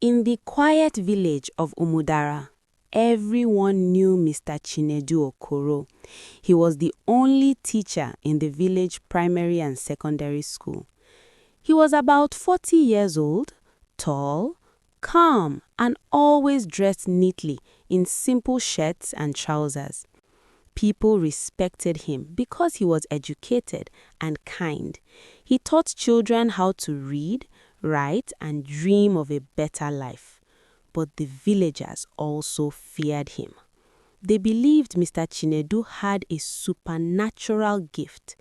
In the quiet village of Umudara, everyone knew Mr. Chinedu Okoro. He was the only teacher in the village primary and secondary school. He was about 40 years old, tall, calm, and always dressed neatly in simple shirts and trousers. People respected him because he was educated and kind. He taught children how to read, write, and dream of a better life. But the villagers also feared him. They believed Mr. Chinedu had a supernatural gift.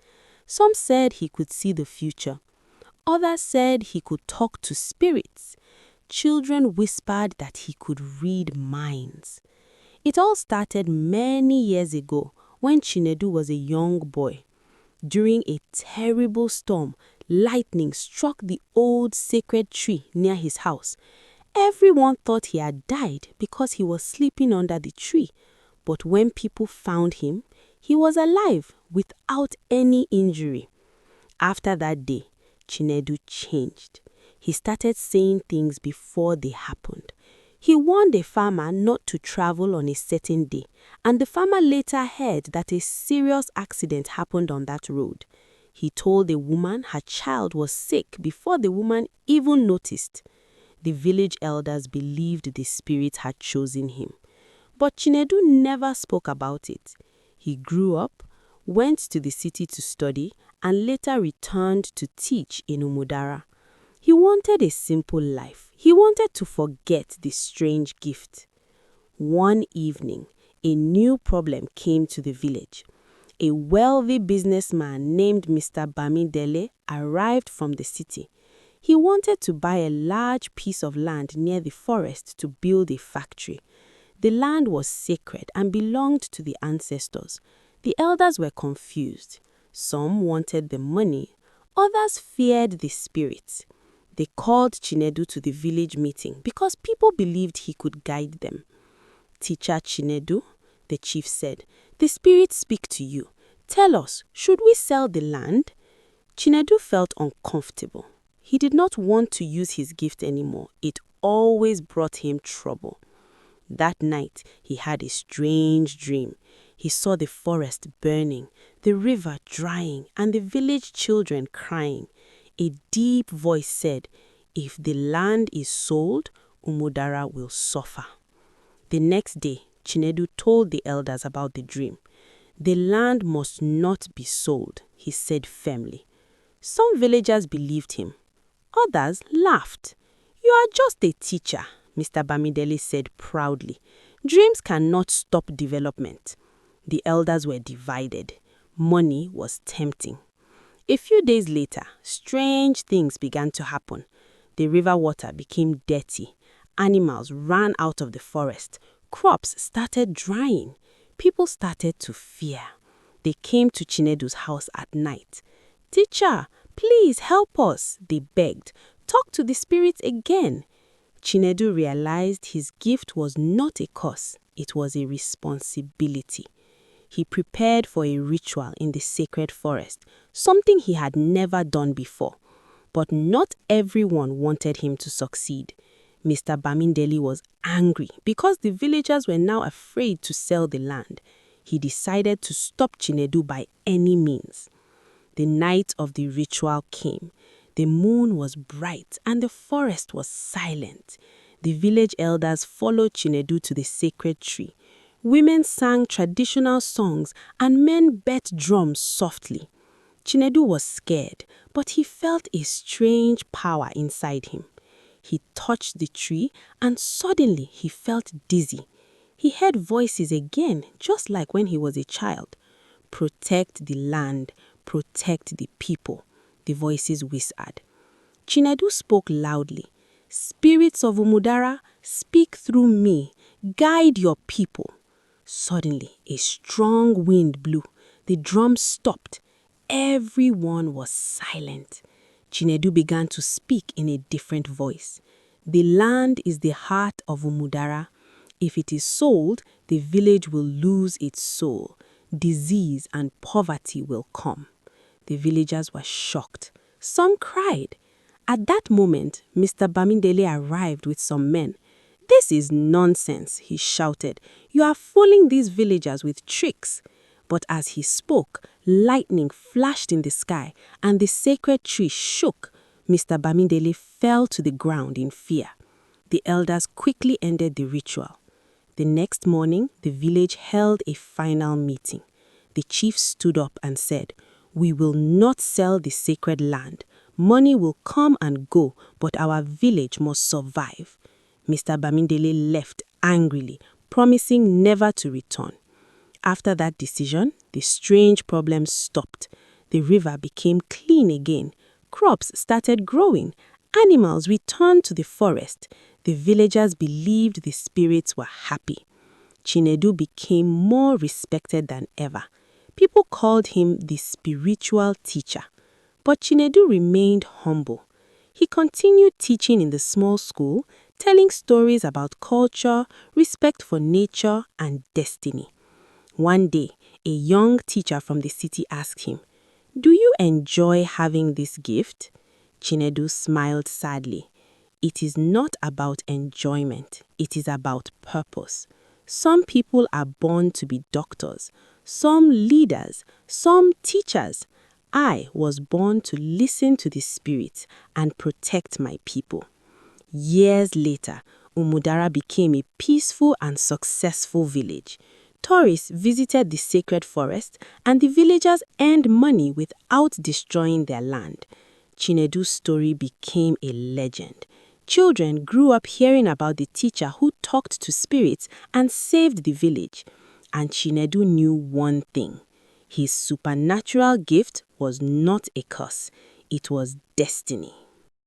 Some said he could see the future. Others said he could talk to spirits. Children whispered that he could read minds. It all started many years ago when Chinedu was a young boy. During a terrible storm, lightning struck the old sacred tree near his house. Everyone thought he had died because he was sleeping under the tree. But when people found him, he was alive without any injury. After that day, Chinedu changed. He started saying things before they happened. He warned a farmer not to travel on a certain day, and the farmer later heard that a serious accident happened on that road. He told a woman her child was sick before the woman even noticed. The village elders believed the spirit had chosen him. But Chinedu never spoke about it. He grew up, went to the city to study, and later returned to teach in Umudara. He wanted a simple life. He wanted to forget this strange gift. One evening, a new problem came to the village. A wealthy businessman named Mr. Bamidele arrived from the city. He wanted to buy a large piece of land near the forest to build a factory. The land was sacred and belonged to the ancestors. The elders were confused. Some wanted the money, others feared the spirits. They called Chinedu to the village meeting because people believed he could guide them. "Teacher Chinedu," the chief said, "the spirits speak to you. Tell us, should we sell the land?" Chinedu felt uncomfortable. He did not want to use his gift anymore. It always brought him trouble. That night, he had a strange dream. He saw the forest burning, the river drying, and the village children crying. A deep voice said, "If the land is sold, Umudara will suffer." The next day, Chinedu told the elders about the dream. "The land must not be sold," he said firmly. Some villagers believed him. Others laughed. "You are just a teacher," Mr. Bamidele said proudly. "Dreams cannot stop development." The elders were divided. Money was tempting. A few days later, strange things began to happen. The river water became dirty. Animals ran out of the forest. Crops started drying. People started to fear. They came to Chinedu's house at night. "Teacher, please help us," they begged. "Talk to the spirits again." Chinedu realized his gift was not a curse, it was a responsibility. He prepared for a ritual in the sacred forest, something he had never done before. But not everyone wanted him to succeed. Mr. Bamidele was angry because the villagers were now afraid to sell the land. He decided to stop Chinedu by any means. The night of the ritual came. The moon was bright and the forest was silent. The village elders followed Chinedu to the sacred tree. Women sang traditional songs and men beat drums softly. Chinedu was scared, but he felt a strange power inside him. He touched the tree and suddenly he felt dizzy. He heard voices again, just like when he was a child. "Protect the land, protect the people," the voices whispered. Chinedu spoke loudly. "Spirits of Umudara, speak through me. Guide your people." Suddenly, a strong wind blew. The drums stopped. Everyone was silent. Chinedu began to speak in a different voice. "The land is the heart of Umudara. If it is sold, the village will lose its soul. Disease and poverty will come." The villagers were shocked. Some cried. At that moment, Mr. Bamidele arrived with some men. "This is nonsense," he shouted. "You are fooling these villagers with tricks." But as he spoke, lightning flashed in the sky and the sacred tree shook. Mr. Bamidele fell to the ground in fear. The elders quickly ended the ritual. The next morning, the village held a final meeting. The chief stood up and said, "We will not sell the sacred land. Money will come and go, but our village must survive." Mr. Bamidele left angrily, promising never to return. After that decision, the strange problem stopped. The river became clean again. Crops started growing. Animals returned to the forest. The villagers believed the spirits were happy. Chinedu became more respected than ever. People called him the spiritual teacher. But Chinedu remained humble. He continued teaching in the small school, telling stories about culture, respect for nature, and destiny. One day, a young teacher from the city asked him, "Do you enjoy having this gift?" Chinedu smiled sadly. "It is not about enjoyment, it is about purpose. Some people are born to be doctors, some leaders, some teachers. I was born to listen to the spirits and protect my people." Years later, Umudara became a peaceful and successful village. Tourists visited the sacred forest and the villagers earned money without destroying their land. Chinedu's story became a legend. Children grew up hearing about the teacher who talked to spirits and saved the village. And Chinedu knew one thing. His supernatural gift was not a curse, it was destiny.